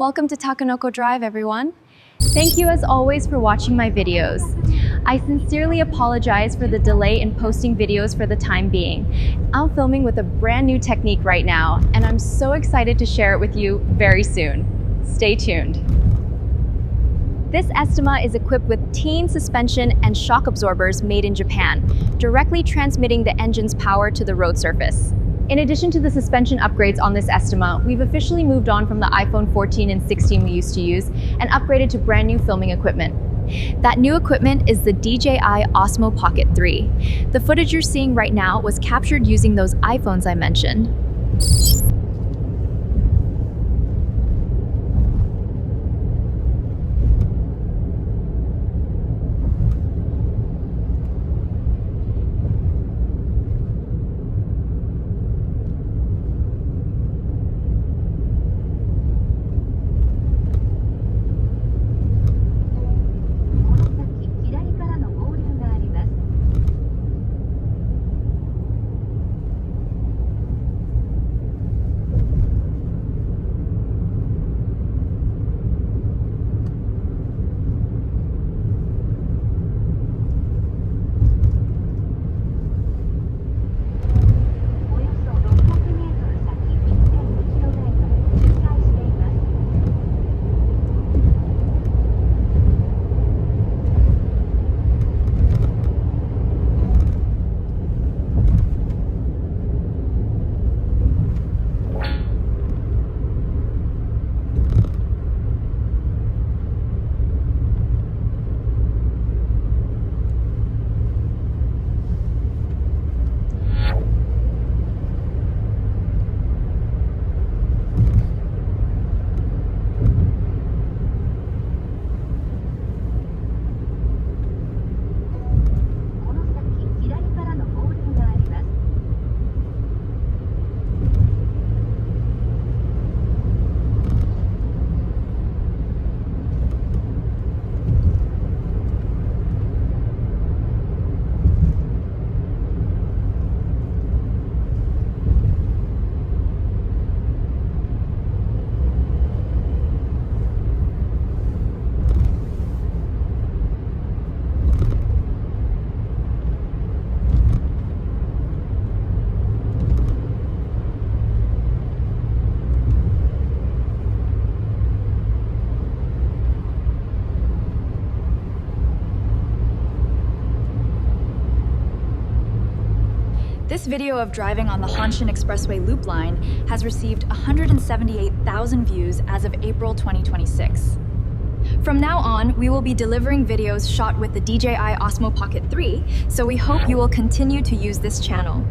Welcome to Takanoko Drive, everyone. Thank you as always for watching my videos. I sincerely apologize for the delay in posting videos for the time being. I'm filming with a brand new technique right now, and I'm so excited to share it with you very soon. Stay tuned. This Estima is equipped with Teen suspension and shock absorbers made in Japan, directly transmitting the engine's power to the road surface. In addition to the suspension upgrades on this Estima, we've officially moved on from the iPhone 14 and 16 we used to use and upgraded to brand new filming equipment. That new equipment is the DJI Osmo Pocket 3. The footage you're seeing right now was captured using those iPhones I mentioned. This video of driving on the Hanshin Expressway Loop Line has received 178,000 views as of April 2026. From now on, we will be delivering videos shot with the DJI Osmo Pocket 3, so we hope you will continue to use this channel.